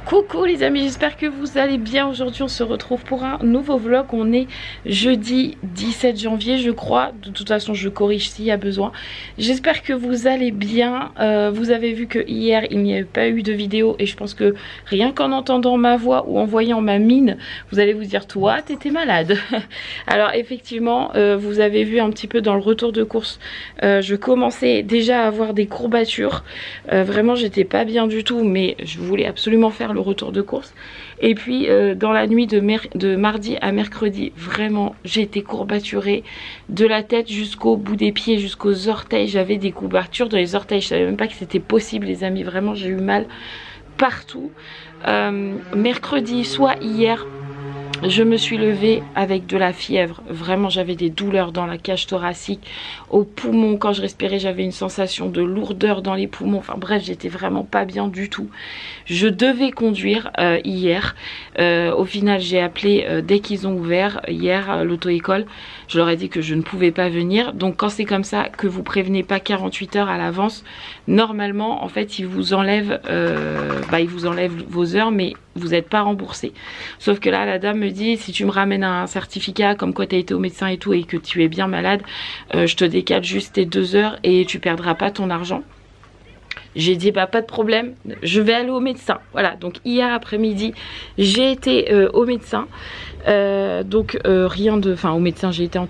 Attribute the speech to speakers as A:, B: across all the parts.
A: Coucou les amis, j'espère que vous allez bien. Aujourd'hui on se retrouve pour un nouveau vlog. On est jeudi 17 janvier je crois. De toute façon je corrige s'il y a besoin. J'espère que vous allez bien. Vous avez vu que hier il n'y a pas eu de vidéo. Et je pense que rien qu'en entendant ma voix ou en voyant ma mine, vous allez vous dire toi t'étais malade. Alors effectivement vous avez vu un petit peu dans le retour de course, je commençais déjà à avoir des courbatures. Vraiment j'étais pas bien du tout, mais je voulais absolument faire le retour de course. Et puis dans la nuit de mardi à mercredi, vraiment j'ai été courbaturée de la tête jusqu'au bout des pieds, jusqu'aux orteils. J'avais des courbatures dans les orteils, je savais même pas que c'était possible les amis, vraiment j'ai eu mal partout. Mercredi, soit hier, je me suis levée avec de la fièvre. Vraiment j'avais des douleurs dans la cage thoracique, aux poumons. Quand je respirais j'avais une sensation de lourdeur dans les poumons. Enfin bref, j'étais vraiment pas bien du tout. Je devais conduire hier. Au final j'ai appelé dès qu'ils ont ouvert hier l'auto-école. Je leur ai dit que je ne pouvais pas venir. Donc quand c'est comme ça, que vous prévenez pas 48 heures à l'avance, normalement en fait ils vous enlèvent vos heures, mais vous n'êtes pas remboursé. Sauf que là la dame me dit, si tu me ramènes un certificat comme quoi tu as été au médecin et tout et que tu es bien malade, je te décale juste tes 2 heures et tu perdras pas ton argent. J'ai dit bah pas de problème, je vais aller au médecin. Voilà, donc hier après-midi j'ai été au médecin. Au médecin, j'ai été en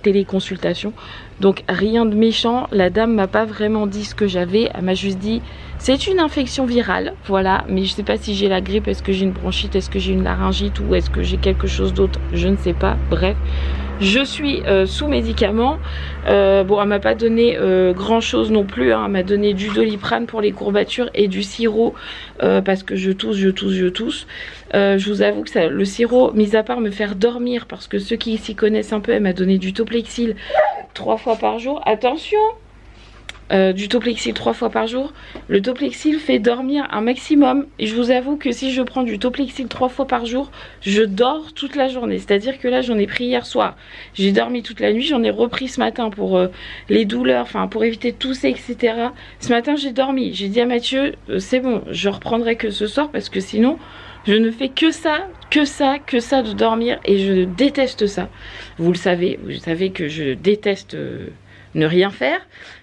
A: téléconsultation. Donc rien de méchant, la dame m'a pas vraiment dit ce que j'avais. Elle m'a juste dit c'est une infection virale, voilà. Mais je sais pas si j'ai la grippe, est-ce que j'ai une bronchite, est-ce que j'ai une laryngite ou est-ce que j'ai quelque chose d'autre, je ne sais pas. Bref, je suis sous médicaments. Bon, elle m'a pas donné grand chose non plus, hein. Elle m'a donné du Doliprane pour les courbatures et du sirop parce que je tousse. Je vous avoue que le sirop, mis à part me faire dormir, parce que ceux qui s'y connaissent un peu, elle m'a donné du Toplexil 3 fois par jour. Attention, du Toplexil 3 fois par jour. Le Toplexil fait dormir un maximum. Et je vous avoue que si je prends du Toplexil 3 fois par jour, je dors toute la journée. C'est-à-dire que là, j'en ai pris hier soir. J'ai dormi toute la nuit. J'en ai repris ce matin pour les douleurs, enfin pour éviter de tousser, etc. Ce matin, j'ai dormi. J'ai dit à Mathieu, c'est bon, je reprendrai que ce soir parce que sinon, je ne fais que ça de dormir et je déteste ça. Vous savez que je déteste ne rien faire.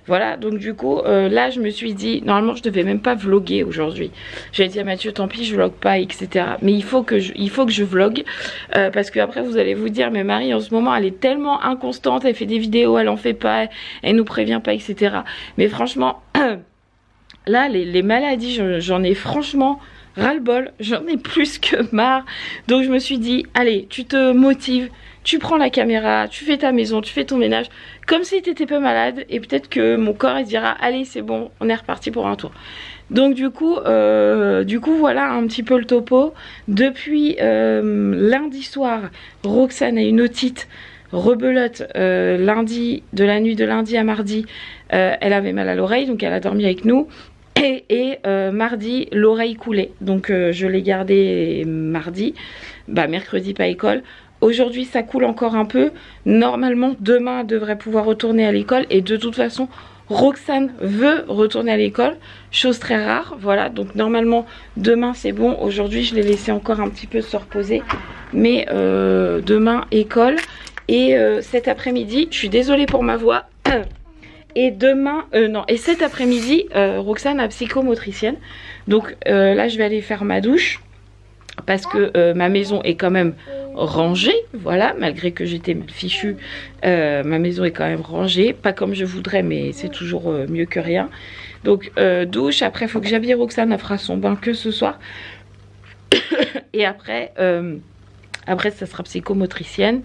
A: Voilà, donc du coup, là je me suis dit, normalement je devais même pas vlogger aujourd'hui. J'ai dit à Mathieu, tant pis, je vlog pas, etc. Mais il faut que je vlog parce que après vous allez vous dire, mais Marie en ce moment elle est tellement inconstante, elle fait des vidéos, elle en fait pas, elle nous prévient pas, etc. Mais franchement, là les maladies, j'en ai franchement ras-le-bol, j'en ai plus que marre. Donc je me suis dit, allez, tu te motives, tu prends la caméra, tu fais ta maison, tu fais ton ménage, comme si tu n'étais pas malade. Et peut-être que mon corps il dira, allez c'est bon, on est reparti pour un tour. Donc du coup voilà un petit peu le topo. Depuis lundi soir, Roxane a une otite rebelote. De la nuit de lundi à mardi, elle avait mal à l'oreille, donc elle a dormi avec nous. Et mardi l'oreille coulait, donc je l'ai gardée mardi, mercredi pas école. Aujourd'hui ça coule encore un peu, normalement demain elle devrait pouvoir retourner à l'école. Et de toute façon Roxane veut retourner à l'école, chose très rare, voilà. Donc normalement demain c'est bon. Aujourd'hui je l'ai laissé encore un petit peu se reposer, mais demain école. Et cet après-midi, je suis désolée pour ma voix. Et et cet après-midi, Roxane a psychomotricienne. Donc là, je vais aller faire ma douche. Parce que ma maison est quand même rangée. Voilà, malgré que j'étais mal fichue, ma maison est quand même rangée. Pas comme je voudrais, mais c'est toujours mieux que rien. Donc douche, après il faut que j'habille Roxane, elle fera son bain que ce soir. Et après ça sera psychomotricienne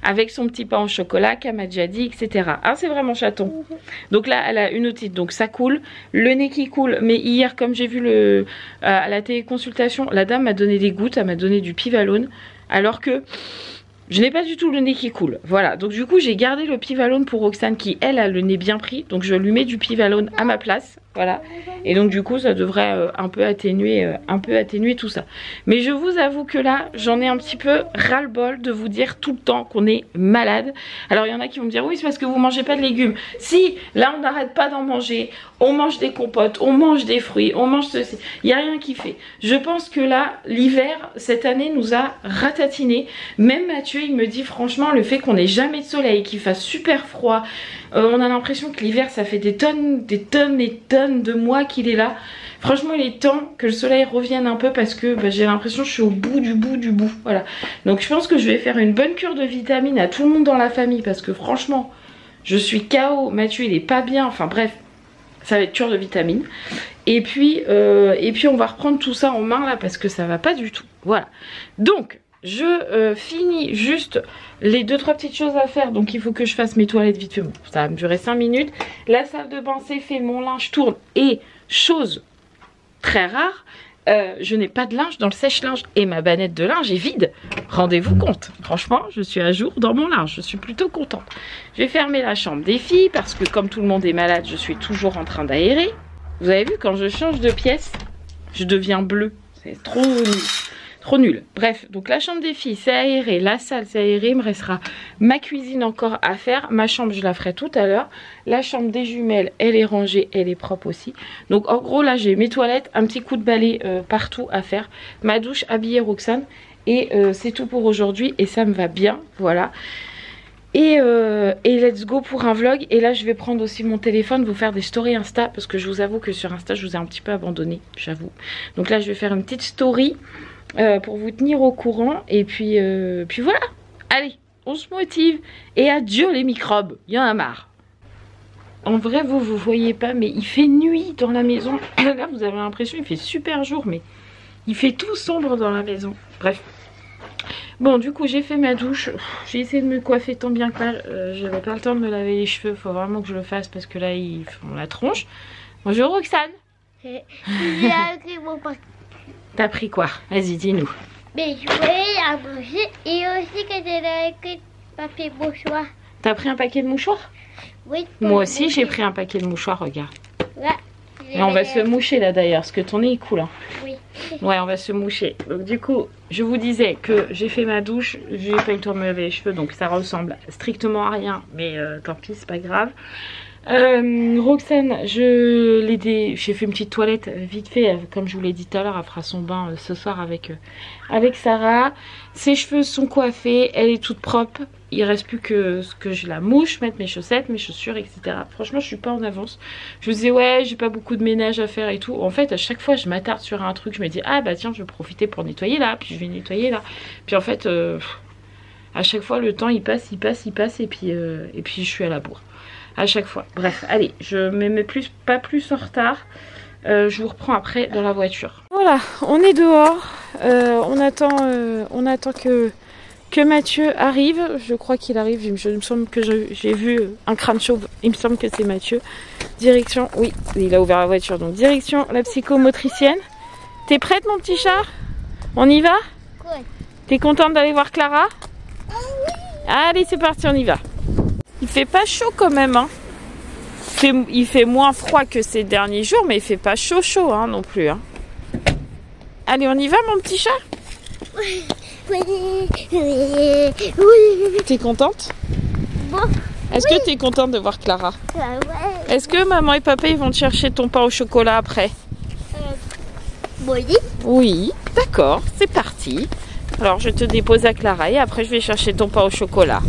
A: avec son petit pain au chocolat qu'elle m'a déjà dit, etc. Ah, c'est vraiment chaton. Donc là, elle a une otite, donc ça coule. Le nez qui coule, mais hier, comme j'ai vu à la téléconsultation, la dame m'a donné des gouttes, elle m'a donné du Pivalone, alors que je n'ai pas du tout le nez qui coule. Voilà, donc du coup, j'ai gardé le Pivalone pour Roxane qui, elle, a le nez bien pris. Donc je lui mets du Pivalone à ma place. Voilà. Et donc du coup ça devrait un peu atténuer tout ça. Mais je vous avoue que là j'en ai un petit peu ras-le-bol de vous dire tout le temps qu'on est malade. Alors il y en a qui vont me dire oui c'est parce que vous mangez pas de légumes. Si, là on n'arrête pas d'en manger. On mange des compotes, on mange des fruits, on mange ceci. Il n'y a rien qui fait. Je pense que là l'hiver cette année nous a ratatiné. Même Mathieu il me dit franchement le fait qu'on ait jamais de soleil, qu'il fasse super froid. On a l'impression que l'hiver ça fait des tonnes de mois qu'il est là. Franchement il est temps que le soleil revienne un peu parce que j'ai l'impression que je suis au bout du bout. Voilà. Donc je pense que je vais faire une bonne cure de vitamines à tout le monde dans la famille parce que franchement je suis KO. Mathieu il est pas bien. Enfin bref, ça va être cure de vitamines. Et puis on va reprendre tout ça en main là parce que ça va pas du tout. Voilà. Donc je finis juste les 2-3 petites choses à faire. Donc il faut que je fasse mes toilettes vite fait. Bon, ça va me durer 5 minutes. La salle de bain c'est fait, mon linge tourne. Et chose très rare, je n'ai pas de linge dans le sèche-linge. Et ma bannette de linge est vide. Rendez-vous compte. Franchement, je suis à jour dans mon linge. Je suis plutôt contente. Je vais fermer la chambre des filles parce que comme tout le monde est malade, je suis toujours en train d'aérer. Vous avez vu, quand je change de pièce, je deviens bleue. C'est trop nul. Bref, donc la chambre des filles c'est aéré, la salle c'est aéré, il me restera ma cuisine encore à faire, ma chambre je la ferai tout à l'heure, la chambre des jumelles elle est rangée, elle est propre aussi. Donc en gros là j'ai mes toilettes, un petit coup de balai partout à faire, ma douche, habiller Roxane et c'est tout pour aujourd'hui et ça me va bien, voilà. Et let's go pour un vlog. Et là je vais prendre aussi mon téléphone, vous faire des stories Insta parce que je vous avoue que sur Insta je vous ai un petit peu abandonné, j'avoue. Donc là je vais faire une petite story pour vous tenir au courant et puis voilà, allez on se motive et adieu les microbes, il y en a marre. En vrai vous voyez pas mais il fait nuit dans la maison. Là vous avez l'impression il fait super jour mais il fait tout sombre dans la maison. Bref, bon du coup j'ai fait ma douche, j'ai essayé de me coiffer tant bien que mal, j'avais pas le temps de me laver les cheveux, faut vraiment que je le fasse parce que là ils font la tronche. Bonjour Roxane.
B: J'ai appris mon paquet.
A: T'as pris quoi? Vas-y, dis-nous.
B: Mais je voulais à manger et aussi que j'ai écrit papier mouchoir.
A: T'as pris un paquet de mouchoirs?
B: Oui.
A: Moi aussi, j'ai pris un paquet de mouchoirs, regarde.
B: Ouais.
A: Et on va se moucher là d'ailleurs, parce que ton nez est cool. Hein.
B: Oui.
A: Ouais, on va se moucher. Donc du coup, je vous disais que j'ai fait ma douche, j'ai pas eu le temps de me laver les cheveux, donc ça ressemble strictement à rien. Mais tant pis, c'est pas grave. Roxane, j'ai fait une petite toilette vite fait, comme je vous l'ai dit tout à l'heure, elle fera son bain ce soir avec Sarah. Ses cheveux sont coiffés, elle est toute propre, il reste plus que je la mouche, mettre mes chaussettes, mes chaussures, etc. Franchement je suis pas en avance. Je me disais ouais j'ai pas beaucoup de ménage à faire et tout. En fait à chaque fois je m'attarde sur un truc, je me dis ah bah tiens je vais profiter pour nettoyer là, puis je vais nettoyer là. Puis en fait à chaque fois le temps il passe et puis je suis à la bourre. À chaque fois. Bref, allez, je me mets pas plus en retard. Je vous reprends après dans la voiture. Voilà, on est dehors. On attend que Mathieu arrive. Je crois qu'il arrive. Il me semble que j'ai vu un crâne chauve. Il me semble que c'est Mathieu. Direction, oui, il a ouvert la voiture. Donc direction la psychomotricienne. T'es prête mon petit chat? On y va?
B: Oui.
A: T'es contente d'aller voir Clara?
B: Oui.
A: Allez, c'est parti, on y va. Il fait pas chaud quand même, hein. Il fait moins froid que ces derniers jours, mais il fait pas chaud hein, non plus. Hein. Allez, on y va mon petit chat?
B: Oui. Oui.
A: T'es contente?
B: Bon.
A: Est-ce que t'es contente de voir Clara?
B: Ouais.
A: Est-ce que maman et papa ils vont te chercher ton pain au chocolat après?
B: Oui.
A: Oui, d'accord, c'est parti. Alors je te dépose à Clara et après je vais chercher ton pain au chocolat.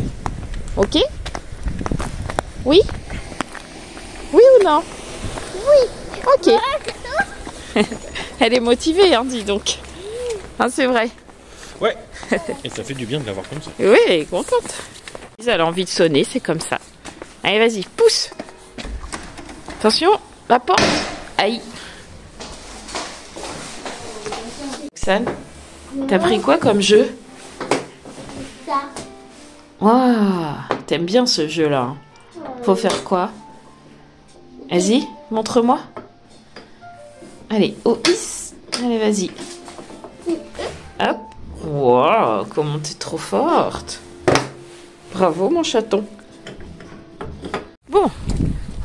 A: Ok? Oui? Oui ou non?
B: Oui.
A: Ok. Elle est motivée, hein, dis donc. Hein, c'est vrai.
C: Ouais. Et ça fait du bien de la voir comme ça.
A: Oui, elle est contente. Elle a envie de sonner, c'est comme ça. Allez, vas-y, pousse. Attention, la porte. Aïe. Roxane, t'as pris quoi comme jeu?
B: Ça.
A: Waouh, t'aimes bien ce jeu-là. Hein. Faut faire quoi? Vas-y, montre-moi. Allez, oh, allez, vas-y. Hop. Waouh, comment t'es trop forte. Bravo, mon chaton. Bon,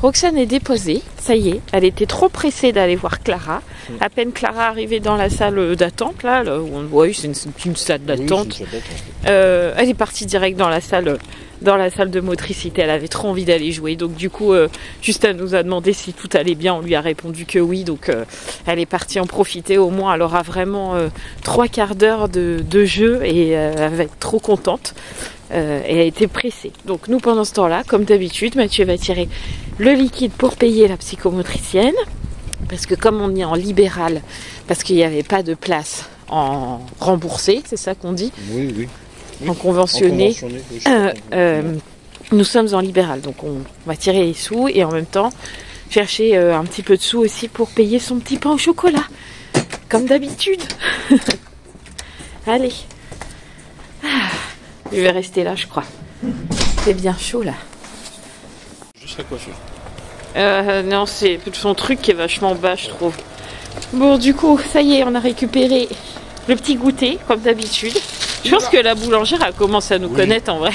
A: Roxane est déposée. ça y est, elle était trop pressée d'aller voir Clara. À peine Clara arrivée dans la salle d'attente, là où on voit, c'est une salle d'attente. Oui, elle est partie direct dans la salle de motricité. Elle avait trop envie d'aller jouer. Donc du coup, juste elle nous a demandé si tout allait bien. On lui a répondu que oui. Donc elle est partie en profiter. Au moins, elle aura vraiment 3 quarts d'heure de jeu et elle va être trop contente. Et elle a été pressée. Donc nous, pendant ce temps-là, comme d'habitude, Mathieu va tirer le liquide pour payer la psychomotricienne. Parce que comme on est en libéral, parce qu'il n'y avait pas de place en remboursé, c'est ça qu'on dit?
C: Oui, oui.
A: En conventionné, nous sommes en libéral. Donc on va tirer les sous et en même temps chercher un petit peu de sous aussi pour payer son petit pain au chocolat. Comme d'habitude. Allez. Je vais rester là, je crois. C'est bien chaud là.
C: Juste la coiffure.
A: Non, c'est son truc qui est vachement bas, je trouve. Bon, du coup, ça y est, on a récupéré le petit goûter, comme d'habitude. Je pense que la boulangère, elle commence à nous connaître en vrai.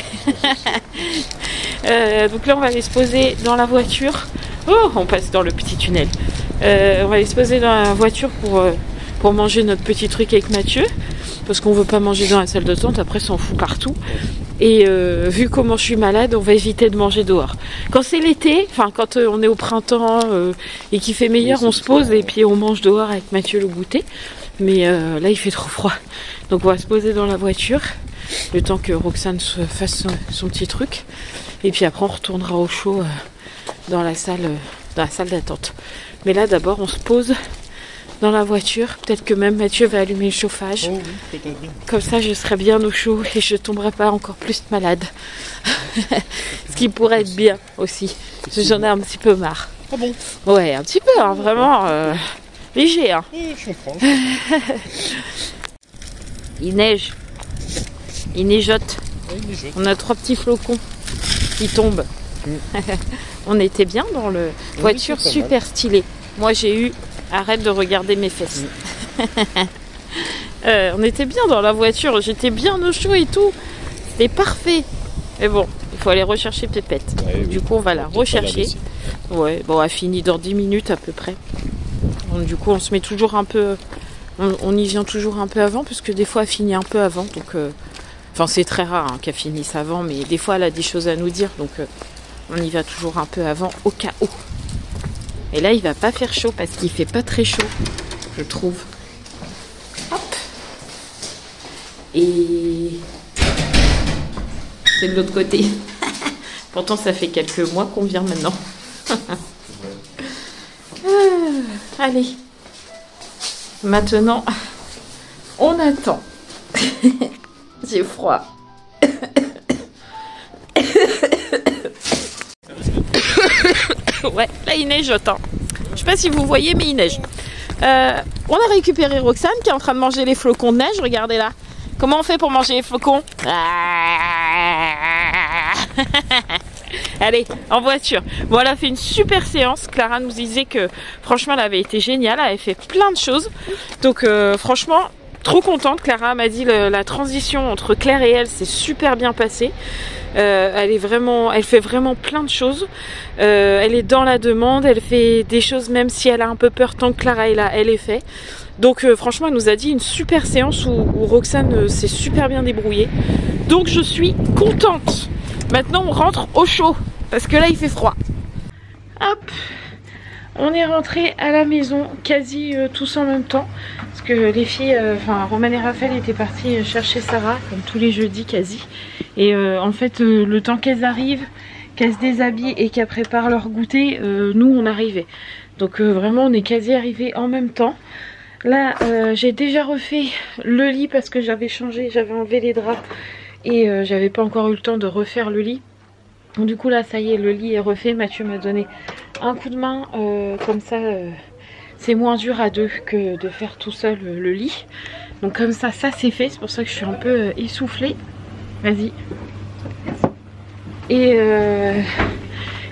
A: Donc là, on va aller se poser dans la voiture. Oh, on passe dans le petit tunnel. On va aller se poser dans la voiture pour manger notre petit truc avec Mathieu. Parce qu'on veut pas manger dans la salle d'attente, après ça en fout partout. Et vu comment je suis malade, on va éviter de manger dehors. Quand c'est l'été, enfin quand on est au printemps et qu'il fait meilleur, on se pose et puis on mange dehors avec Mathieu le goûter. Mais là il fait trop froid. Donc on va se poser dans la voiture, le temps que Roxane se fasse son petit truc. Et puis après on retournera au chaud dans la salle d'attente. Mais là d'abord on se pose dans la voiture, peut-être que même Mathieu va allumer le chauffage. Oh oui, comme ça je serai bien au chaud et je tomberai pas encore plus malade. Ce qui pourrait être bien aussi. J'en ai un petit peu marre.
C: Ah bon?
A: Ouais, un petit peu, hein, vraiment léger. Hein.
C: Oui, je comprends.
A: Il neige. Il neigeote.
C: Oui, il neigeote.
A: On a 3 petits flocons qui tombent. On était bien dans le voiture, super stylée. Moi j'ai eu... Arrête de regarder mes fesses. On était bien dans la voiture, j'étais bien au chaud et tout. C'était parfait. Mais bon, il faut aller rechercher Pépette. Ouais, du coup, on va la rechercher. Ouais, bon, elle finit dans 10 minutes à peu près. Donc, du coup, on se met toujours un peu... On y vient toujours un peu avant, parce que des fois, elle finit un peu avant. Donc, enfin, c'est très rare hein, qu'elle finisse avant, mais des fois, elle a des choses à nous dire. Donc, on y va toujours un peu avant, au cas où. Et là, il va pas faire chaud parce qu'il fait pas très chaud, je trouve. Hop. Et c'est de l'autre côté. Pourtant, ça fait quelques mois qu'on vient maintenant. Allez. Maintenant, on attend. J'ai froid. Ouais, là il neige autant. Je sais pas si vous voyez, mais il neige. On a récupéré Roxane qui est en train de manger les flocons de neige. Regardez là. Comment on fait pour manger les flocons? Allez, en voiture. Bon, elle a fait une super séance. Clara nous disait que franchement, elle avait été géniale. Elle avait fait plein de choses. Donc, franchement, trop contente. Clara m'a dit la transition entre Claire et elle s'est super bien passée. Elle fait vraiment plein de choses. Elle est dans la demande, elle fait des choses même si elle a un peu peur tant que Clara est là, elle est fait. Donc franchement, elle nous a dit une super séance où Roxane s'est super bien débrouillée. Donc je suis contente. Maintenant on rentre au chaud parce que là il fait froid. Hop, on est rentré à la maison quasi tous en même temps. Parce que les filles, Roman et Raphaël étaient partis chercher Sarah, comme tous les jeudis quasi. Et en fait, le temps qu'elles arrivent, qu'elles se déshabillent et qu'elles préparent leur goûter, nous on arrivait. Donc vraiment on est quasi arrivés en même temps. Là j'ai déjà refait le lit parce que j'avais changé, j'avais enlevé les draps. Et j'avais pas encore eu le temps de refaire le lit. Donc du coup là ça y est, le lit est refait. Mathieu m'a donné un coup de main, comme ça c'est moins dur à deux que de faire tout seul le lit. Donc comme ça c'est fait, c'est pour ça que je suis un peu essoufflée. Vas-y. Et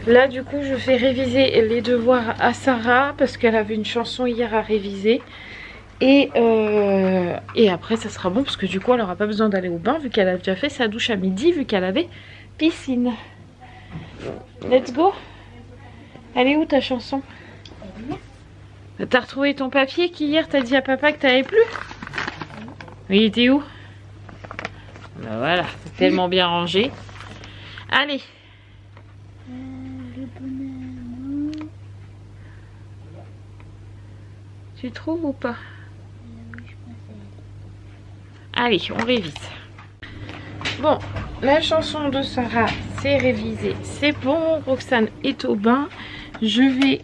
A: là du coup je fais réviser les devoirs à Sarah parce qu'elle avait une chanson hier à réviser. Et après ça sera bon parce que du coup elle n'aura pas besoin d'aller au bain vu qu'elle a déjà fait sa douche à midi vu qu'elle avait piscine. Let's go. Elle est où ta chanson? T'as retrouvé ton papier qu'hier t'as dit à papa que t'avais plus? Il était où? Bah voilà, c'est tellement bien rangé. Allez. Tu trouves ou pas? Allez, on révise. Bon, la chanson de Sarah, c'est révisé, c'est bon. Roxane est au bain. Je vais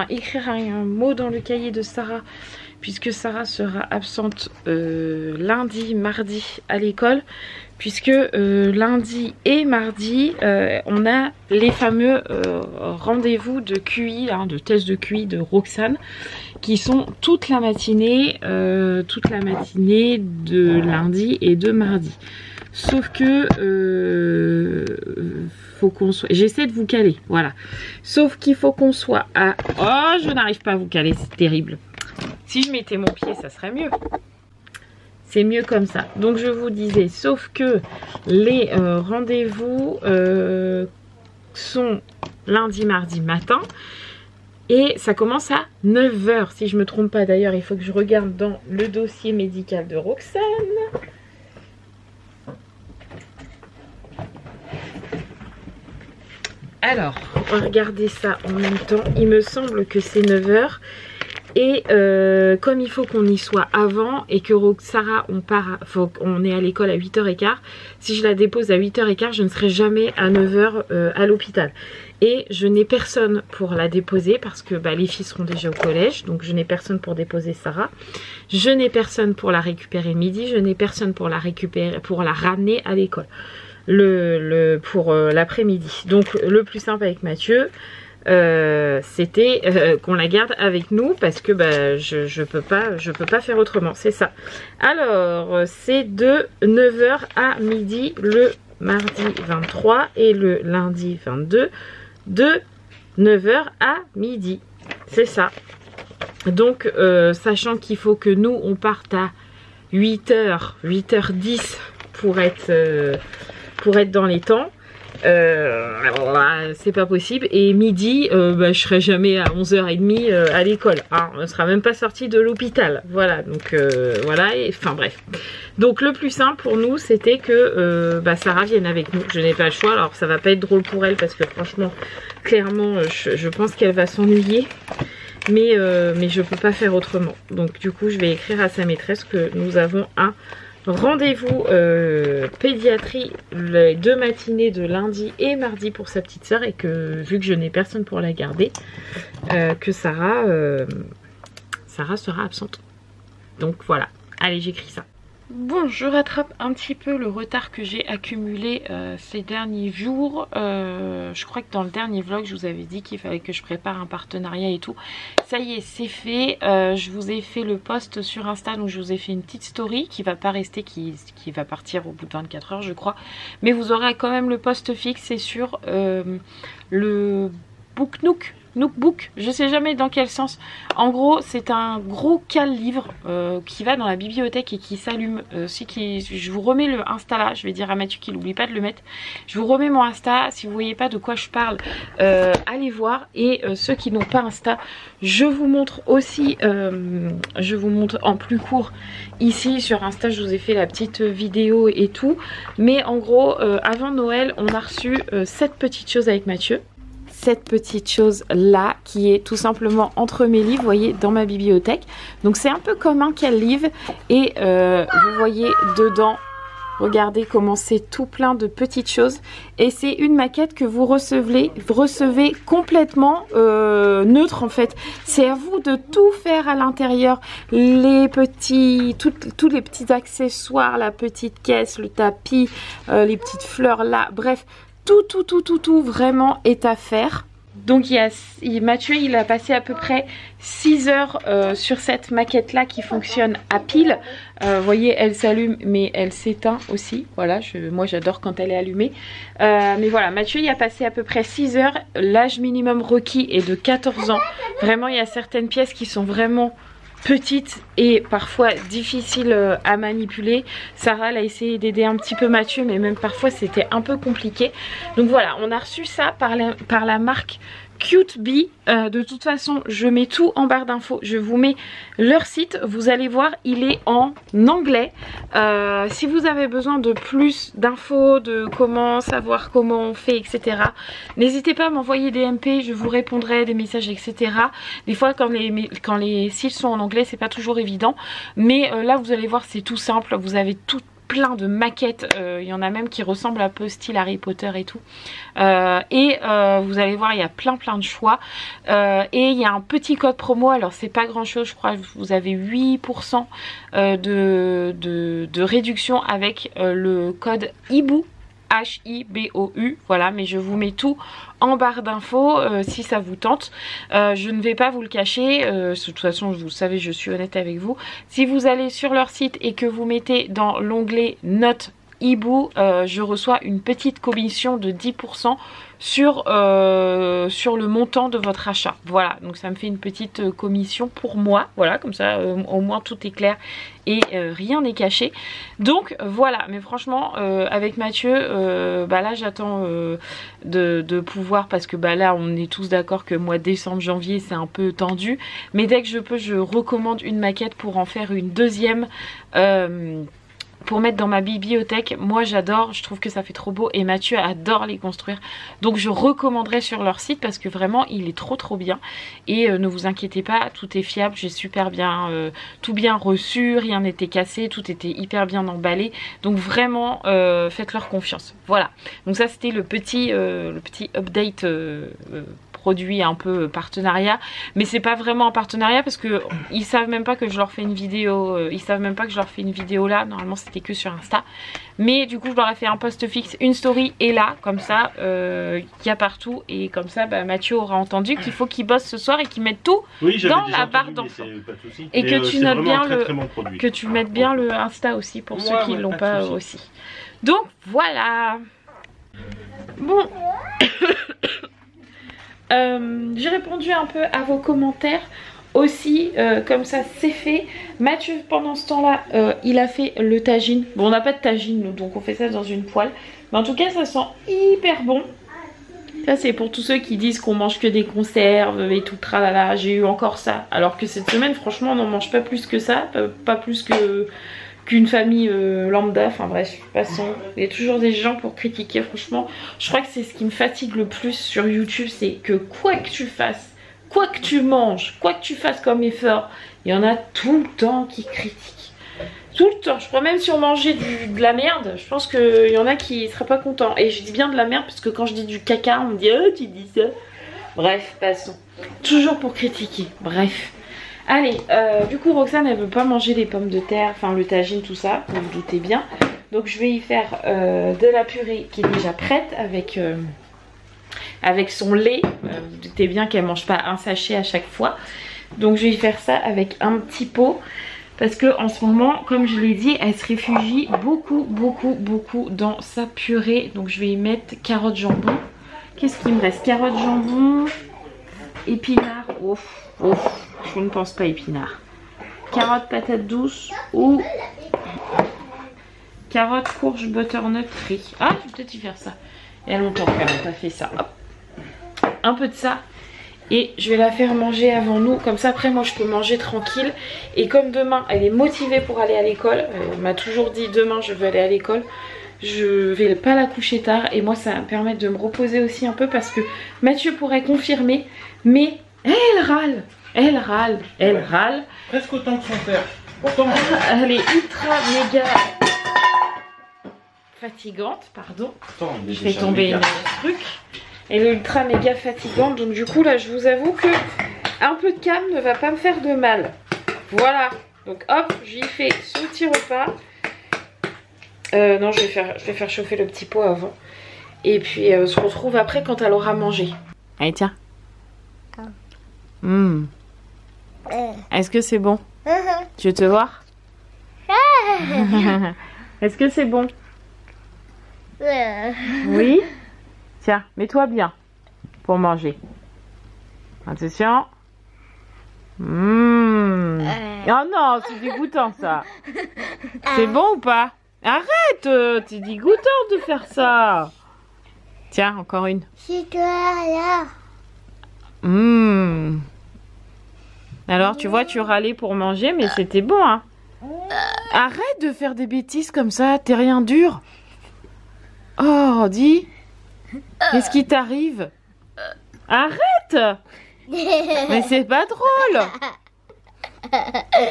A: écrire un mot dans le cahier de Sarah, puisque Sarah sera absente lundi, mardi à l'école, puisque lundi et mardi, on a les fameux rendez-vous de QI, hein, de test de QI de Roxane, qui sont toute la matinée de lundi et de mardi. Sauf que faut qu'on soit... J'essaie de vous caler, voilà. Sauf qu'il faut qu'on soit à... Oh, je n'arrive pas à vous caler, c'est terrible. Si je mettais mon pied, ça serait mieux. C'est mieux comme ça. Donc je vous disais, sauf que les rendez-vous sont lundi, mardi matin. Et ça commence à 9 h, si je ne me trompe pas. D'ailleurs, il faut que je regarde dans le dossier médical de Roxane. Alors, on va regarder ça en même temps. Il me semble que c'est 9 h. Et comme il faut qu'on y soit avant et que Sarah, on est à l'école à 8 h 15, si je la dépose à 8 h 15, je ne serai jamais à 9 h à l'hôpital. Et je n'ai personne pour la déposer parce que les filles seront déjà au collège. Donc je n'ai personne pour déposer Sarah. Je n'ai personne pour la récupérer midi. Je n'ai personne pour la ramener à l'école pour l'après-midi. Donc le plus simple avec Mathieu, c'était qu'on la garde avec nous parce que je peux pas faire autrement, c'est ça. Alors c'est de 9 h à midi le mardi 23 et le lundi 22 de 9 h à midi, c'est ça. Donc sachant qu'il faut que nous on parte à 8 h 10 pour être dans les temps. C'est pas possible. Et midi, je serai jamais à 11 h 30 à l'école. Hein. On ne sera même pas sorti de l'hôpital. Voilà, donc voilà. Enfin bref. Donc le plus simple pour nous, c'était que Sarah vienne avec nous. Je n'ai pas le choix. Alors ça va pas être drôle pour elle parce que franchement, clairement, je pense qu'elle va s'ennuyer. Mais je peux pas faire autrement. Donc du coup, je vais écrire à sa maîtresse que nous avons un rendez-vous pédiatrie les 2 matinées de lundi et mardi pour sa petite soeur, et que vu que je n'ai personne pour la garder, que Sarah sera absente. Donc voilà, allez, j'écris ça. Bon, je rattrape un petit peu le retard que j'ai accumulé ces derniers jours. Je crois que dans le dernier vlog, je vous avais dit qu'il fallait que je prépare un partenariat et tout. Ça y est, c'est fait. Je vous ai fait le post sur Insta, donc je vous ai fait une petite story qui va pas rester, qui va partir au bout de 24 heures, je crois. Mais vous aurez quand même le post fixe, c'est sur le Nookbook, je sais jamais dans quel sens. En gros, c'est un gros cale-livre qui va dans la bibliothèque et qui s'allume. Je vous remets le Insta là, je vais dire à Mathieu qu'il n'oublie pas de le mettre. Je vous remets mon Insta, si vous voyez pas de quoi je parle, allez voir. Et ceux qui n'ont pas Insta, je vous montre aussi, je vous montre en plus court ici sur Insta. Je vous ai fait la petite vidéo et tout. Mais en gros, avant Noël, on a reçu cette petite chose avec Mathieu. Cette petite chose là qui est tout simplement entre mes livres, vous voyez, dans ma bibliothèque. Donc c'est un peu comme un cale-livre et vous voyez dedans, regardez comment c'est tout plein de petites choses. Et c'est une maquette que vous recevez complètement neutre en fait. C'est à vous de tout faire à l'intérieur. Tous les petits accessoires, la petite caisse, le tapis, les petites fleurs là, bref. Tout vraiment est à faire. Donc Mathieu, il a passé à peu près 6 heures sur cette maquette là qui fonctionne à pile. Vous voyez, elle s'allume mais elle s'éteint aussi. Voilà, moi j'adore quand elle est allumée. Mais voilà, Mathieu il a passé à peu près 6 heures. L'âge minimum requis est de 14 ans. Vraiment, il y a certaines pièces qui sont vraiment petite et parfois difficile à manipuler. Sarah elle a essayé d'aider un petit peu Mathieu, mais même parfois c'était un peu compliqué. Donc voilà, on a reçu ça par la marque Cute Bee. De toute façon, je mets tout en barre d'infos. Je vous mets leur site. Vous allez voir, il est en anglais. Si vous avez besoin de plus d'infos, de comment savoir comment on fait, etc. N'hésitez pas à m'envoyer des MP. Je vous répondrai, des messages, etc. Des fois, quand les sites sont en anglais, c'est pas toujours évident. Mais là, vous allez voir, c'est tout simple. Vous avez tout plein de maquettes, il y en a même qui ressemblent un peu style Harry Potter et tout, vous allez voir, il y a plein de choix, et il y a un petit code promo. Alors c'est pas grand chose, je crois que vous avez 8% de réduction avec le code HIBOU, H-I-B-O-U, voilà, mais je vous mets tout en barre d'infos si ça vous tente. Je ne vais pas vous le cacher, de toute façon vous savez, je suis honnête avec vous. Si vous allez sur leur site et que vous mettez dans l'onglet notes HIBOU, je reçois une petite commission de 10% sur le montant de votre achat. Voilà, donc ça me fait une petite commission pour moi, voilà, comme ça au moins tout est clair et rien n'est caché. Donc voilà, mais franchement avec Mathieu, là j'attends de pouvoir, parce que là on est tous d'accord que mois de décembre, janvier c'est un peu tendu, mais dès que je peux, je recommande une maquette pour en faire une deuxième, pour mettre dans ma bibliothèque. Moi j'adore, je trouve que ça fait trop beau, et Mathieu adore les construire, donc je recommanderais sur leur site parce que vraiment il est trop bien. Et ne vous inquiétez pas, tout est fiable, j'ai super bien tout bien reçu, rien n'était cassé, tout était hyper bien emballé, donc vraiment faites-leur confiance. Voilà, donc ça c'était le petit update produit un peu partenariat, mais c'est pas vraiment un partenariat parce que ils savent même pas que je leur fais une vidéo, là, normalement c'était que sur Insta, mais du coup je leur ai fait un post fixe, une story, et là comme ça il y a partout, et comme ça Mathieu aura entendu qu'il faut qu'il bosse ce soir et qu'il mette tout dans la barre d'infos, et que tu notes bien que tu mettes bien le Insta aussi pour ceux qui l'ont pas aussi. Donc voilà, bon. J'ai répondu un peu à vos commentaires aussi, comme ça c'est fait. Mathieu pendant ce temps là il a fait le tagine. Bon, on n'a pas de tagine nous, donc on fait ça dans une poêle, mais en tout cas ça sent hyper bon. Ça c'est pour tous ceux qui disent qu'on mange que des conserves et tout tralala. J'ai eu encore ça, alors que cette semaine franchement on n'en mange pas plus que ça, pas plus qu'une famille lambda, enfin bref, passons. Il y a toujours des gens pour critiquer, franchement. Je crois que c'est ce qui me fatigue le plus sur YouTube, c'est que quoi que tu fasses, quoi que tu manges, quoi que tu fasses comme effort, il y en a tout le temps qui critiquent. Tout le temps. Je crois même si on mangeait de la merde, je pense qu'il y en a qui seraient pas contents. Et je dis bien de la merde parce que quand je dis du caca, on me dit « Oh, tu dis ça ». Bref, passons. Toujours pour critiquer, bref. Allez, du coup Roxane elle veut pas manger les pommes de terre, enfin le tagine, tout ça, vous vous doutez bien. Donc je vais y faire de la purée qui est déjà prête avec son lait. Vous doutez bien qu'elle mange pas un sachet à chaque fois. Donc je vais y faire ça avec un petit pot. Parce que en ce moment, comme je l'ai dit, elle se réfugie beaucoup dans sa purée. Donc je vais y mettre carottes jambon. Qu'est-ce qu'il me reste? Carottes jambon, épinards, ouf. Je ne pense pas épinards. Carottes patates douces ou carottes courge butternut riz. Ah, je vais peut-être y faire ça. Il y a longtemps qu'elle n'a pas fait ça. Hop. Un peu de ça. Et je vais la faire manger avant nous. Comme ça, après, moi, je peux manger tranquille. Et comme demain, elle est motivée pour aller à l'école. Elle m'a toujours dit, demain, je veux aller à l'école. Je vais pas la coucher tard. Et moi, ça va me permettre de me reposer aussi un peu. Parce que Mathieu pourrait confirmer. Mais elle râle. Elle râle.
C: Presque autant que son père. Autant.
A: Elle est ultra méga fatigante, pardon.
C: Attends,
A: je fais tomber un truc. Elle est ultra méga fatigante, donc du coup là je vous avoue que un peu de calme ne va pas me faire de mal. Voilà, donc hop, j'y fais son petit repas. Non, je vais faire chauffer le petit pot avant. Et puis on se retrouve après quand elle aura mangé. Allez, tiens. Est-ce que c'est bon? Tu veux te voir? Est-ce que c'est bon? Oui? Tiens, mets-toi bien pour manger. Attention. Oh non, c'est dégoûtant ça. C'est bon ou pas? Arrête, c'est dégoûtant de faire ça. Tiens, encore une.
B: C'est toi là.
A: Alors, tu vois, tu râlais pour manger, mais c'était bon, hein. Arrête de faire des bêtises comme ça, t'es rien dur. Oh, dis. Qu'est-ce qui t'arrive? Arrête. Mais c'est pas drôle.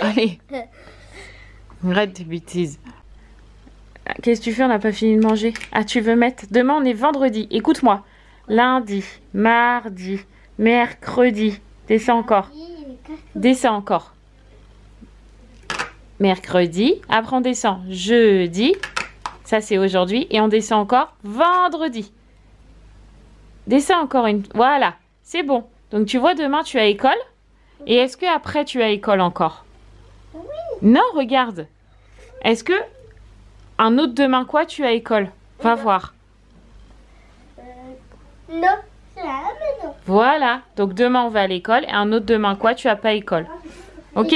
A: Allez. Arrête tes bêtises. Qu'est-ce que tu fais? On n'a pas fini de manger. Ah, tu veux mettre... Demain, on est vendredi. Écoute-moi. Lundi, mardi, mercredi. Descends encore. Descends encore. Mercredi. Après, on descend jeudi. Ça, c'est aujourd'hui. Et on descend encore vendredi. Descends encore une... Voilà. C'est bon. Donc, tu vois, demain, tu as école. Et est-ce que après tu as école encore? Oui. Non, regarde. Est-ce que un autre demain quoi tu as école? Va voir.
B: Non, c'est la maison.
A: Voilà. Donc demain on va à l'école et un autre demain quoi tu as pas école. Ok?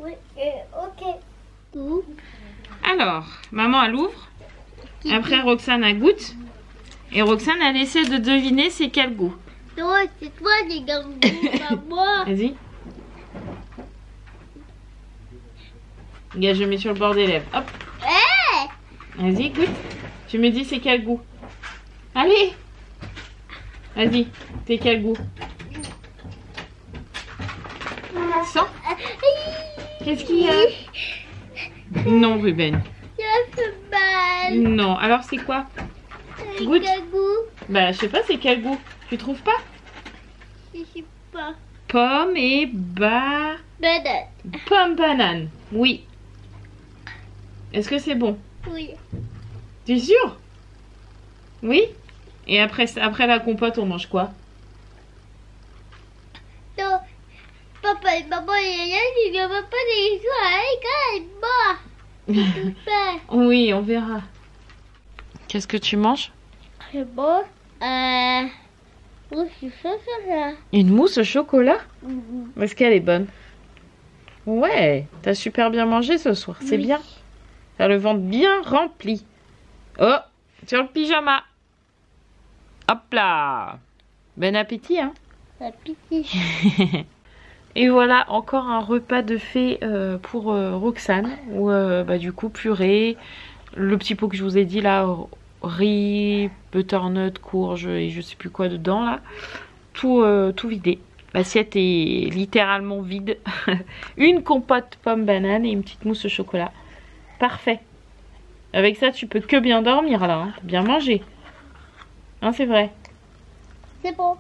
B: Oui, ok.
A: Alors, maman elle ouvre. Après Roxane elle goûte. Et Roxane elle essaie de deviner c'est quel goût.
B: Non, c'est toi les gargouilles, pas moi.
A: Vas-y. Regarde, je mets sur le bord des lèvres. Hop. Vas-y, goûte. Tu me dis c'est quel goût. Allez. Vas-y, c'est quel goût. Sens. Qu'est-ce qu'il y a? Non, Ruben.
B: Ça fait mal.
A: Non, alors c'est quoi? Goûte.
B: Quel goût?
A: Bah, je sais pas, c'est quel goût. Tu trouves pas?
B: Je sais pas.
A: Pomme et
B: Banane.
A: Pomme banane. Oui. Est-ce que c'est bon?
B: Oui.
A: Tu es sûr? Oui. Et après la compote, on mange quoi?
B: Non. Papa et maman, il n'y a pas des histoires.
A: Oui, on verra. Qu'est-ce que tu manges?
B: C'est bon. Oui, c'est ça.
A: Une mousse au chocolat? Est-ce qu'elle est bonne? Ouais, t'as super bien mangé ce soir, c'est
B: Oui.
A: bien. T'as le ventre bien rempli. Oh, sur le pyjama. Hop là. Bon appétit, hein.
B: La pitié.
A: Et voilà, encore un repas de fait pour Roxane. Où, du coup, purée, le petit pot que je vous ai dit là, riz, butternut, courge et je sais plus quoi dedans là. Tout vidé. L'assiette est littéralement vide. Une compote pomme banane et une petite mousse au chocolat. Parfait. Avec ça, tu peux que bien dormir là. Hein. Bien manger. Hein, c'est vrai.
B: C'est bon.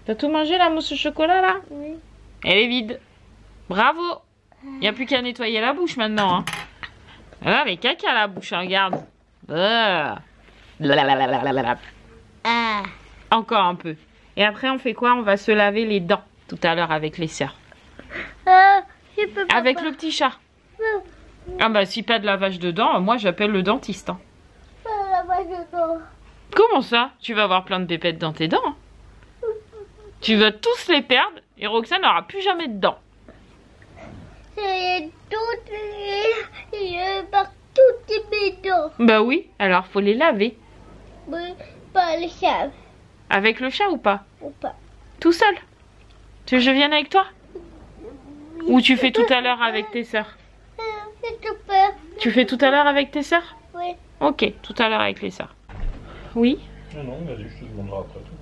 A: T'as tout mangé la mousse au chocolat là?
B: Oui.
A: Elle est vide. Bravo. Il n'y a plus qu'à nettoyer la bouche maintenant. Hein. Ah, mais caca la bouche, hein, regarde.
B: Ah.
A: Encore un peu. Et après, on fait quoi? On va se laver les dents tout à l'heure avec les sœurs.
B: Je peux pas.
A: Avec le petit chat. Ah bah si pas de lavage de dents, moi j'appelle le dentiste. Hein. Comment ça? Tu vas avoir plein de pépettes dans tes dents. Hein. Tu vas tous les perdre et Roxane n'aura plus jamais de dents.
B: C'est toutes mes dents.
A: Bah oui, alors faut les laver.
B: Oui, pas le chat.
A: Avec le chat ou pas?
B: Ou pas.
A: Tout seul? Tu veux que je vienne avec toi? Ou tu fais tout à l'heure avec tes sœurs?
B: C'est tout peur.
A: Tu fais tout à l'heure avec tes sœurs?
B: Oui.
A: Ok, tout à l'heure avec les sœurs. Oui.
C: Non, vas-y, je te demanderai après tout.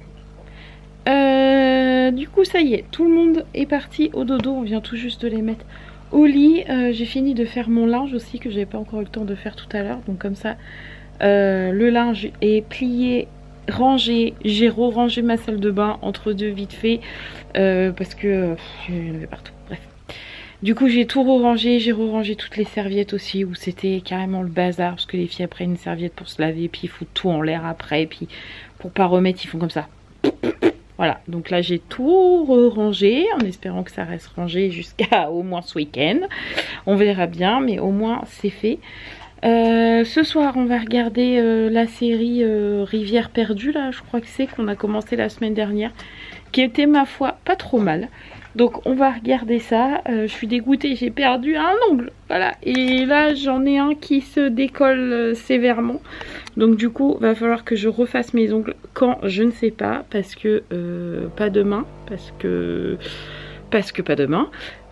A: Du coup, ça y est, tout le monde est parti au dodo. On vient tout juste de les mettre au lit. J'ai fini de faire mon linge aussi, que j'avais pas encore eu le temps de faire tout à l'heure. Donc comme ça, le linge est plié, rangé. J'ai re-rangé ma salle de bain entre deux vite fait. Parce que il y en avait partout. Bref. Du coup, j'ai tout re-rangé. J'ai re-rangé toutes les serviettes aussi, où c'était carrément le bazar. Parce que les filles, après une serviette pour se laver, puis ils foutent tout en l'air après. Et puis pour pas remettre, ils font comme ça. Voilà, donc là j'ai tout rangé en espérant que ça reste rangé jusqu'à au moins ce week-end. On verra bien, mais au moins c'est fait. Ce soir, on va regarder la série Rivière perdue, là, je crois que c'est qu'on a commencé la semaine dernière, qui était, ma foi, pas trop mal. Donc, on va regarder ça. Je suis dégoûtée, j'ai perdu un ongle, voilà. Et là, j'en ai un qui se décolle sévèrement. Donc, du coup, va falloir que je refasse mes ongles quand, je ne sais pas, parce que pas demain, parce que pas demain.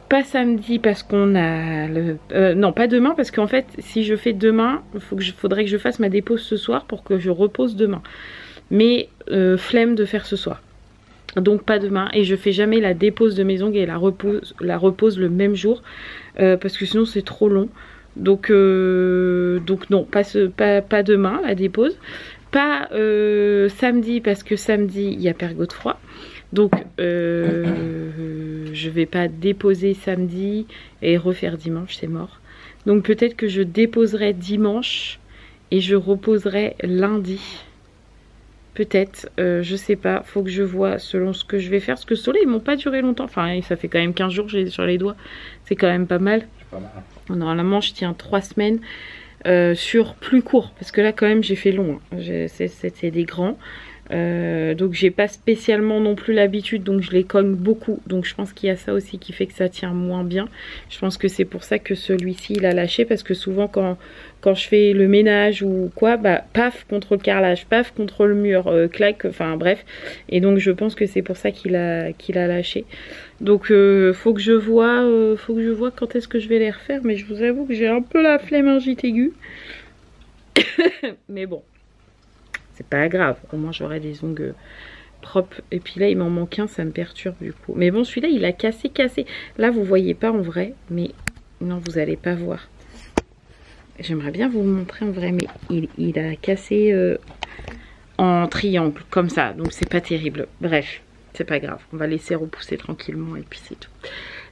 A: Pas samedi parce qu'on a le... non, pas demain parce qu'en fait, si je fais demain, faudrait que je fasse ma dépose ce soir pour que je repose demain. Mais flemme de faire ce soir. Donc pas demain. Et je fais jamais la dépose de mes ongles et la repose le même jour. Parce que sinon c'est trop long. Donc non, pas demain la dépose. Pas samedi parce que samedi il y a Père Godefroy. Donc je vais pas déposer samedi et refaire dimanche, c'est mort. Donc peut-être que je déposerai dimanche et je reposerai lundi. Peut-être, je sais pas, faut que je vois selon ce que je vais faire. Parce que ceux-là ils m'ont pas duré longtemps. Enfin ça fait quand même 15 jours que j'ai sur les doigts. C'est quand même pas mal. Normalement je tiens 3 semaines. Sur plus court. Parce que là quand même j'ai fait long. Hein. C'est des grands. Donc j'ai pas spécialement non plus l'habitude, donc je les cogne beaucoup, donc je pense qu'il y a ça aussi qui fait que ça tient moins bien. Je pense que c'est pour ça que celui-ci il a lâché, parce que souvent quand je fais le ménage ou quoi, bah paf contre le carrelage, paf contre le mur, clac, enfin bref, et donc je pense que c'est pour ça qu'il a lâché. Donc faut que je vois quand est-ce que je vais les refaire, mais je vous avoue que j'ai un peu la flémingite aiguë. Mais bon, c'est pas grave, au moins j'aurai des ongles propres. Et puis là il m'en manque un, ça me perturbe du coup. Mais bon, celui-là il a cassé. Là vous voyez pas en vrai, mais non, vous allez pas voir. J'aimerais bien vous montrer en vrai, mais il a cassé en triangle comme ça, donc c'est pas terrible. Bref, c'est pas grave, on va laisser repousser tranquillement et puis c'est tout.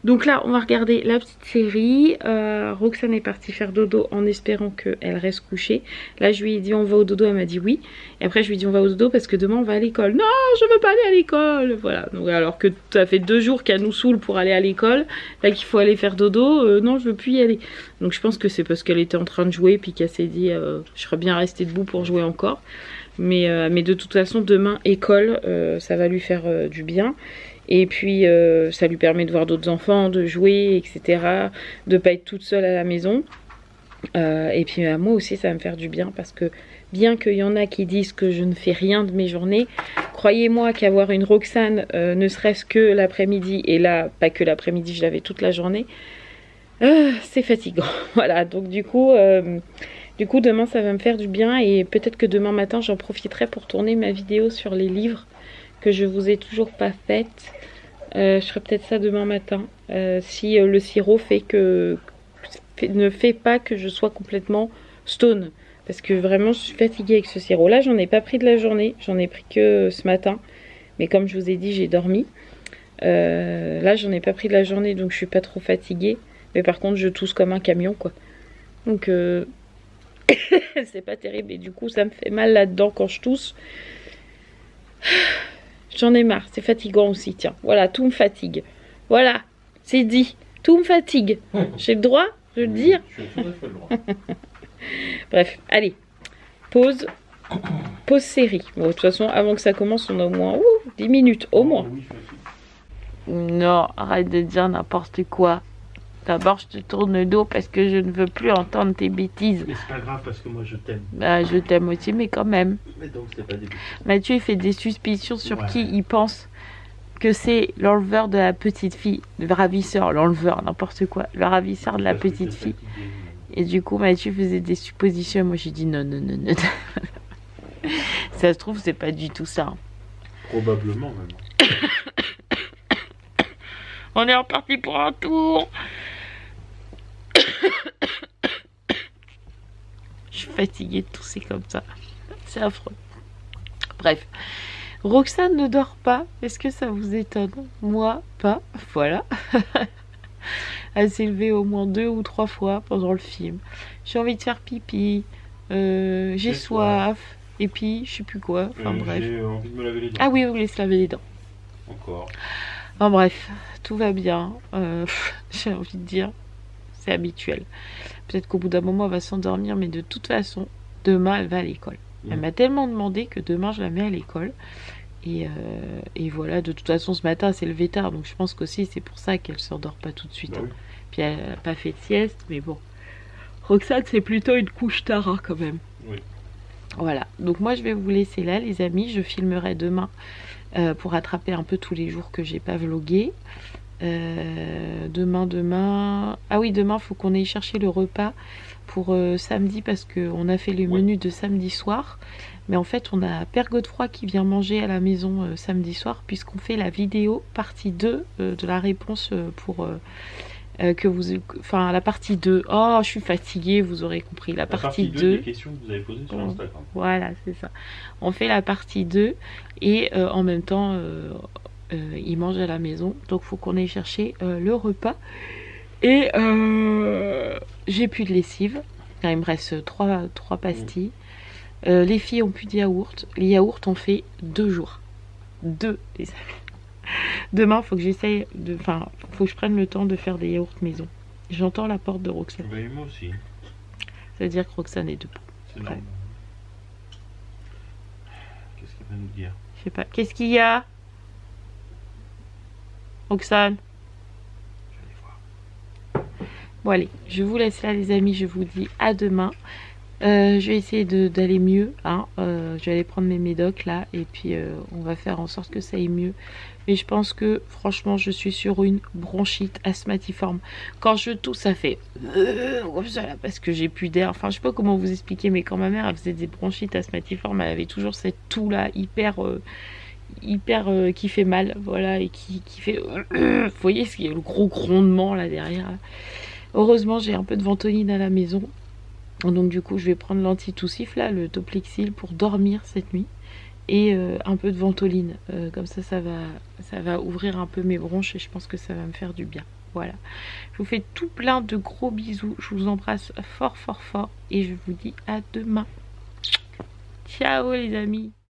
A: Donc là on va regarder la petite série. Roxane est partie faire dodo en espérant qu'elle reste couchée. Là je lui ai dit on va au dodo, elle m'a dit oui. Et après je lui ai dit on va au dodo parce que demain on va à l'école. Non, je veux pas aller à l'école. Voilà, donc alors que ça fait 2 jours qu'elle nous saoule pour aller à l'école, là qu'il faut aller faire dodo, non je veux plus y aller. Donc je pense que c'est parce qu'elle était en train de jouer puis qu'elle s'est dit je serais bien restée debout pour jouer encore. Mais de toute façon demain école, ça va lui faire du bien. Et puis ça lui permet de voir d'autres enfants, de jouer, etc. De pas être toute seule à la maison. Et puis moi aussi ça va me faire du bien, parce que bien qu'il y en a qui disent que je ne fais rien de mes journées, croyez-moi qu'avoir une Roxane, ne serait-ce que l'après-midi, et là pas que l'après-midi, je l'avais toute la journée, c'est fatigant. Voilà, donc du coup demain ça va me faire du bien, et peut-être que demain matin j'en profiterai pour tourner ma vidéo sur les livres que je vous ai toujours pas faite. Je ferai peut-être ça demain matin, si le sirop ne fait pas que je sois complètement stone, parce que vraiment je suis fatiguée avec ce sirop. Là j'en ai pas pris de la journée, j'en ai pris que ce matin, mais comme je vous ai dit j'ai dormi. Là j'en ai pas pris de la journée, donc je suis pas trop fatiguée, mais par contre je tousse comme un camion quoi, donc c'est pas terrible, et du coup ça me fait mal là-dedans quand je tousse. J'en ai marre, c'est fatigant aussi, tiens. Voilà, tout me fatigue. Voilà, c'est dit. Tout me fatigue. J'ai le droit de le dire. Bref, allez. Pause. Pause série. Bon, de toute façon, avant que ça commence, on a au moins 10 minutes, au moins. Non, arrête de dire n'importe quoi. D'abord, je te tourne le dos parce que je ne veux plus entendre tes bêtises.
C: Mais c'est pas grave parce que moi je t'aime.
A: Bah, je t'aime aussi, mais quand même.
C: Mais donc c'est pas des bêtises.
A: Mathieu il fait des suspicions sur qui il pense que c'est l'enleveur de la petite fille. Le ravisseur, l'enleveur, n'importe quoi. Le ravisseur de la petite fille. Et du coup, Mathieu faisait des suppositions. Moi, j'ai dit non. Ça se trouve, c'est pas du tout ça.
C: Probablement même.
A: On est reparti pour un tour. Je suis fatiguée de tousser comme ça. C'est affreux. Bref. Roxane ne dort pas. Est-ce que ça vous étonne? Moi, pas. Voilà. Elle s'est levée au moins 2 ou 3 fois pendant le film. J'ai envie de faire pipi. J'ai soif. Et puis, je sais plus quoi. Enfin bref.
C: J'ai envie de me laver les dents.
A: Ah oui, vous voulez se laver les dents.
C: Encore.
A: Enfin bref, tout va bien. J'ai envie de dire. c'est habituel. Peut-être qu'au bout d'un moment, elle va s'endormir, mais de toute façon, demain, elle va à l'école. Elle m'a tellement demandé que demain, je la mets à l'école. Et voilà, de toute façon, ce matin, c'est levé tard, donc je pense qu'aussi, c'est pour ça qu'elle s'endort pas tout de suite.
C: Bah oui.
A: Puis elle n'a pas fait de sieste, mais bon. Roxane, c'est plutôt une couche tard, hein, quand même.
C: Oui.
A: Voilà, donc moi, je vais vous laisser là, les amis. Je filmerai demain pour rattraper un peu tous les jours que j'ai pas vlogué. Demain. Ah oui, demain, faut qu'on aille chercher le repas pour samedi parce qu'on a fait le menu de samedi soir. Mais en fait, on a Père Godefroy qui vient manger à la maison samedi soir puisqu'on fait la vidéo partie 2 de la réponse pour que vous... Enfin, la partie 2. Oh, je suis fatiguée, vous aurez compris. La partie 2
C: des questions que vous avez posées sur Instagram.
A: Voilà, c'est ça. On fait la partie 2 et en même temps... il mange à la maison, donc faut qu'on aille chercher le repas. Et j'ai plus de lessive. Là, il me reste 3 pastilles. Les filles ont plus de yaourt. Les yaourts on fait 2 jours. 2, les amis. Demain, faut que j'essaye de. Enfin, faut que je prenne le temps de faire des yaourts maison. J'entends la porte de Roxane.
C: Bah, moi aussi.
A: Ça veut dire que Roxane est debout.
C: C'est normal. Qu'est-ce qu'il va nous dire?
A: Je sais pas. Qu'est-ce qu'il y a, Roxane?
C: Je vais aller voir.
A: Bon allez, je vous laisse là les amis, je vous dis à demain. Je vais essayer d'aller mieux, hein. Je vais aller prendre mes médocs là et puis on va faire en sorte que ça aille mieux. Mais je pense que franchement je suis sur une bronchite asthmatiforme. Quand je tousse ça fait comme ça là parce que j'ai plus d'air. Enfin je sais pas comment vous expliquer, mais quand ma mère elle faisait des bronchites asthmatiformes, elle avait toujours cette toux là hyper qui fait mal, voilà, et qui fait vous voyez ce qu'il y a, le gros grondement là derrière. Heureusement j'ai un peu de ventoline à la maison, donc du coup je vais prendre l'antitoussif là, le Toplexil pour dormir cette nuit, et un peu de ventoline, comme ça va ouvrir un peu mes bronches et je pense que ça va me faire du bien. Voilà, je vous fais tout plein de gros bisous, je vous embrasse fort fort fort et je vous dis à demain. Ciao les amis.